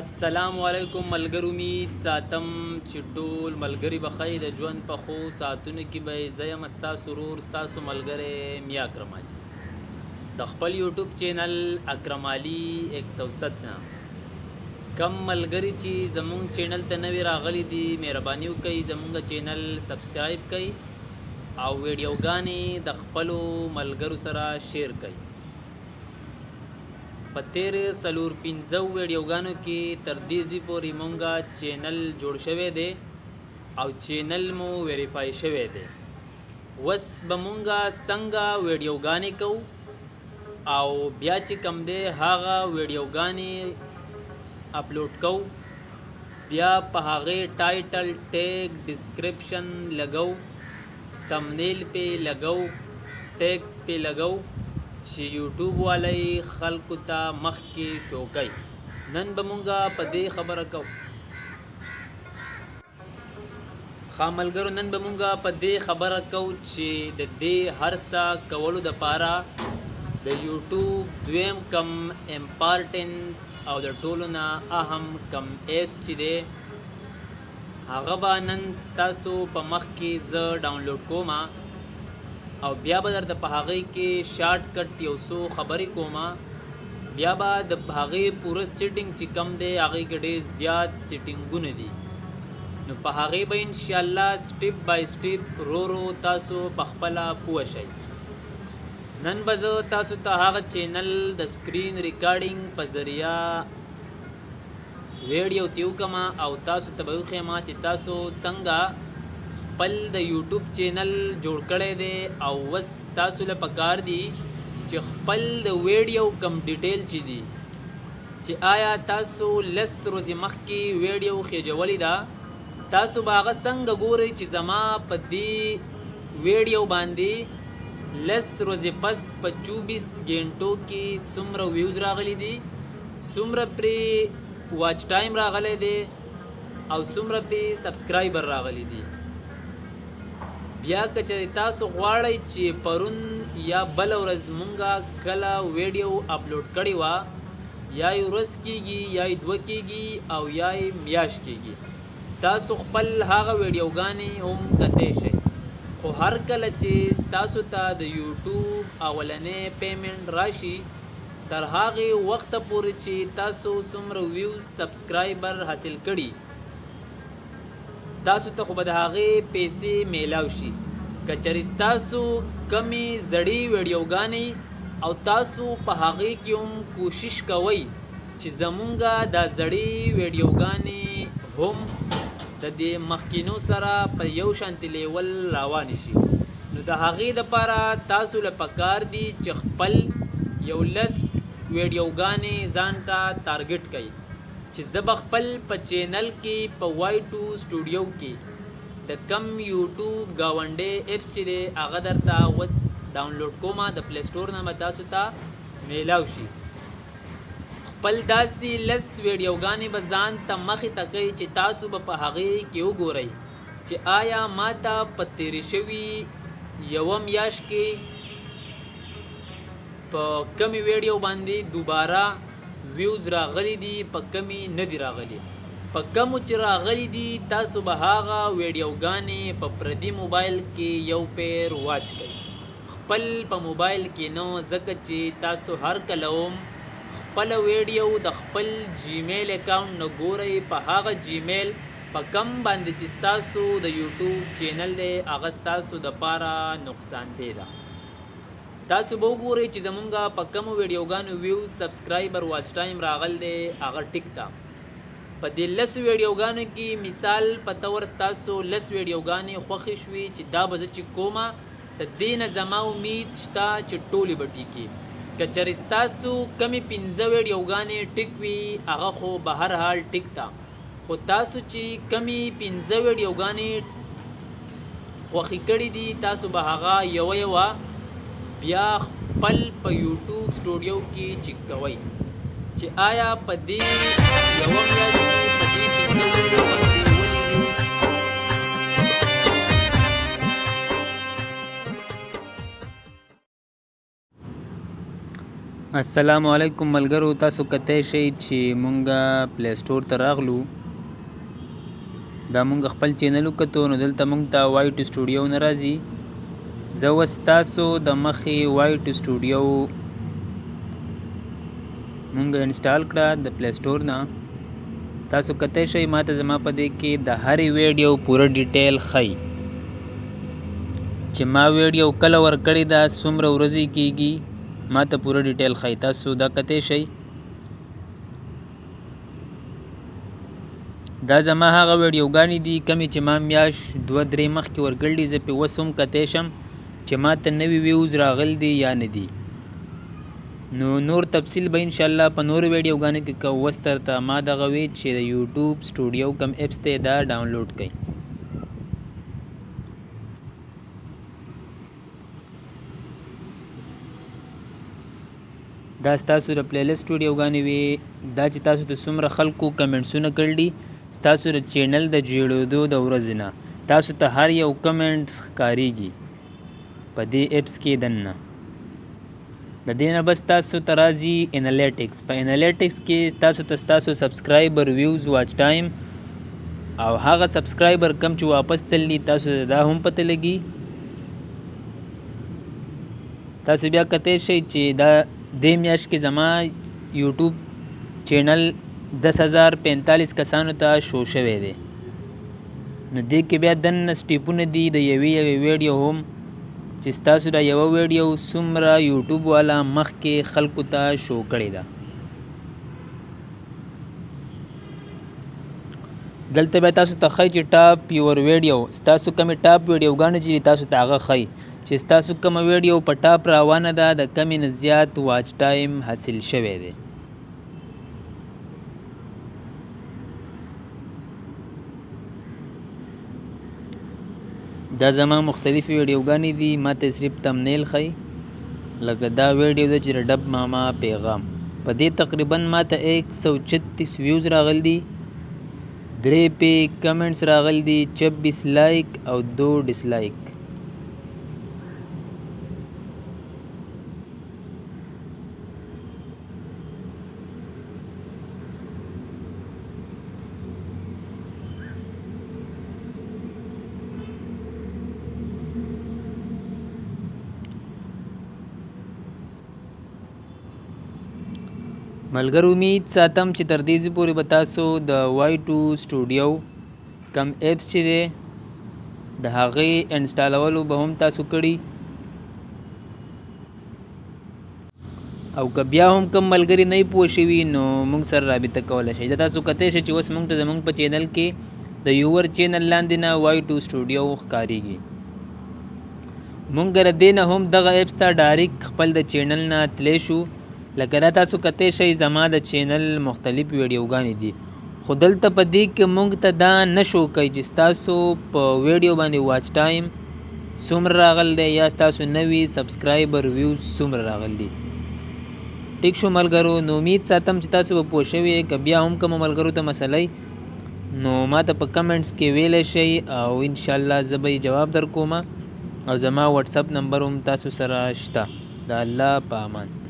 अस्सलामुअलैकुम मलगर उम्मीद सातम चिट्टोल मलगरी बखई द ژوند په خو ساتونو کې به زیم استا سرور ستاسو ملګری میا اکرم علي د خپل یوټیوب چینل اکرم علي 107 نه کم ملګری چې زمونږ چینل ته نوی راغلي دي مهرباني وکړئ زمونږ چینل سبسکرایب کړئ او ویډیوګانې د خپلو ملګرو سره شیر کړئ په تیر سلور 15 ویډیوګانو کې تر دې ځې پورې مونږه چینل جوړ شوی دی او چینل مو ویریفای شوی دی وس به مونږه څنګه ویډیوګانې کوو او بیا چې کم دی هغه ویډیوګانې اپلوډ کوو بیا په هغې ټایټل ټیګ ډسکرپشن لګو تمنیل پې لګو ټیګس پې لګو چې یوټیوب والی خلکو ته مخکې شو کوي نن به مونږه په دې خبره کوو ښه ملګرو نن به مونږه په دې خبره کوو چې د دې هر څه کولو دپاره د یوټیوب دویم کم امپارټنس او د ټولو نه اهم کم ایپس چې دی هغه به نن ستاسو په مخ کې زه ډاونلوډ کوم او بیا به درته په هغې کې شارټ کټ یو څو خبرې کوم بیا به د هغې پوره سیټینګ چې کم دی هغې کې ډېر زیات سیټینګونه دي نو په هغې به انشاءالله سټیپ بای سټیپ رو تاسو په خپله پوه شئ نن به زه تاسو ته هغه چینل د سکرین ریکارډینګ په ذریعه ویډیو ته وکړم او تاسو ته به وښیم چې تاسو څنګه خپل د یوټیوب چینل جوړ کړی دی او وس تاسو له پکار دي چې خپل د ویډیو کم ډیټیل چې دي چې آیا تاسو لس ورځې مخکې ویډیو خېجولی ده تاسو به هغه څنګه ګورئ چې زما په دې ویډیو باندې لس ورځې پس په 24 ګنټو کې څومره ویوز راغلی دي څومره پرې واچ ټایم راغلی دی او څومره پرې سبسکرایبر راغلی دي بیا که چېرې تاسو غواړئ چې پرون یا بله ورځ مونږه کله ویډیو اپلوډ کړې وه یا یې ورځ کېږي یا یې دوه کېږي او یا یې میاشت کېږي تاسو خپل هغه ویډیوګانې هم کتی شئ خو هر کله چې تاسو ته د یوټیوب اولنی پیمنټ راشي تر هغې وخته پورې چې تاسو څومره ویوز سبسکرایبر حاصل کړي تاسو ته خو به د هغې پیسې میلاو شي که چېرې ستاسو کمې زړې ویډیوګانې او تاسو په هغې کې هم کوشش کوئ چې زمونږه دا زړې ویډیوګانې هم د دې مخکینو سره په یو شانتي لیول روانې شي نو د هغې دپاره تاسو له پکار دي چې خپل یو لس ویډیوګانې ځان ته ټارګټ کړئ چې زه به خپل په چینل کې په Y2 سټوډیو کې د کم یوټیوب ګاونډی ایپس چې دی هغه درته اوس ډاونلوډ کوم د پلی سټور نه به تاسو ته میلاو شي خپل داسې لس ویډیوګانې به ځان ته مخې ته کوئ چې تاسو به په هغې کې وګورئ چې آیا ما ته په تېرې شوي یوه میاشت کې په کمې ویډیو باندې دوباره ویوز راغلی دي په کمی نه دي راغلی په کمو چې راغلی دي تاسو به هغه ویډیوګانې په پردي موبایل کې یو پیر واچ کړئ خپل په موبایل کې نو ځکه چې تاسو هر کله هم خپله ویډیو د خپل جیمیل اکاونټ نه ګورئ په هغه جیمیل په کم باندې چې ستاسو د یوټیوب چینل دی هغه ستاسو دپاره نقصان دی ده تاسو به وګورئ چې زمونږه په کمو ویډیوګانو ویوز سبسکرایبر واچ ټایم راغل دی هغه ټیک ده په دې لس ویډیوګانو کې مثال په طور ستاسو لس ویډیوګانې خوښې شوي چې دا به زه چې کومه د دې نه زما امید شته چې ټولې به ټیکي که چېرې ستاسو کمې 15 ویډیوګانې ټیک وي هغه خو به هر حال ټیک ده خو تاسو چې کمې 15 ویډیوګانې خوښې کړي دي تاسو به هغه یوه بیا خپل په یوټیوب سټوډیو کې چیک کوئ چې آیا په دې یوه میاشت کې په دې 15 ویډیو باندې ولې ویوز السلام علیکم ملګرو، تاسو کتی شئ چې مونږه پلی سټور ته راغلو. دا مونږ خپل چینل وکتو، نو دلته مونږ ته وایټ سټوډیو نه راځي. زه اوس تاسو د مخې وایټ سټوډیو مونږ انسټال کړه د پلی سټور نه. تاسو کتی شئ ماته زما په دې کې د هرې ویډیو پوره ډیټیل ښیي چې ما ویډیو کله ورکړې ده، څومره ورځې کېږي، ما ته پوره ډیټیل ښیي. تاسو دا کتی شئ. دا زما هغه ویډیوګانې دي کمې چې ما میاشت 2-3 مخکې ورکړلي. زه پې اوس هم کتی شم چې ما ته نوي ویوز راغلي دي یا نه دي. نو نور تفصیل به انشاءالله په نورو ویډیوګانو کې کوو. اوس درته ما دغه وی چې د یوټیوب سټوډیو کم اپس دی دا ډاونلوډ کړئ. دا ستاسو د پلی لیست ویډیوګانې وي. دا چې تاسو ته څومره خلکو کمنټسونه کړي ستاسو د چینل د جوړېدو د ورځې نه تاسو ته هر یو کمنټ ښکارېږي په دې اپس کې دننه. د دې نه بس تاسو ته راځي انالیټکس. په انالیټکس کې تاسو ته ستاسو سبسکرایبر، ویوز، واچ ټایم او هغه سبسکرایبر کم چې واپس تللی تاسو ته دا هم پته لګي. تاسو بیا کتی شئ چې دا دې میاشت کې زما یوټیوب چینل 10,045 کسانو ته شو شوی دی. نو دې کې بیا دننه سټیپونه دي د یوې ویډیو هم چې ستاسو دا یوه ویډیو څومره یوټیوب والا مخکې خلکو ته شو کړې ده. دلته بیا تاسو ته ښیي چې ټاپ یور ویډیو، ستاسو کمې ټاپ ویډیوګانې چې دي تاسو ته هغه ښیي چې ستاسو کومه ویډیو په ټاپ روانه ده، د کمې نه زیات واچ ټایم حاصل شوی دی. دا زما مختلفې ویډیوګانې دي. ما ته صرف تمنیل ښیي. لکه دا ویډیو ده چې ډب ماما پیغام، په دې تقریبا ما ته 136 ویوز راغلي دي، 3 پې کمنټس راغلي دي، 26 لایک او 2 ډسلایک. ملګرو امید ساتم چې تر دې پورې به تاسو د وایټو سټوډیو کم اپس چې دی د هغې انسټالولو به هم تاسو کړي. او که بیا هم کم ملګري نه پوه شوي نو موږ سره رابطه کولی شئ. دا تاسو کتی شئ چې اوس موږ ته زموږ په چینل کې د یوور چینل لاندې نه وایټو سټوډیو ښکارېږي. موږ د دې نه هم دغه اپس ته ډایرکټ خپل د چینل نه تلی شو. لکه دا تاسو کتی شئ زما د چینل مختلف ویډیوګانې دي، خو دلته په دې کې موږ ته دا نه شو کوي چې ستاسو په ویډیو باندې واچ ټایم څومره راغلی دی یا ستاسو نوي سبسکرایبر ویوز څومره راغلی دي. ټیک شو ملګرو، نو امید ساتم چې تاسو به پوه شوي. که بیا هم کومو ملګرو ته مسئله نو ما ته په کمنټس کې ویلی شئ او انشاءالله زه به یې جواب در کوم. او زما وټساپ نمبر هم تاسو سره شته. د الله په امان.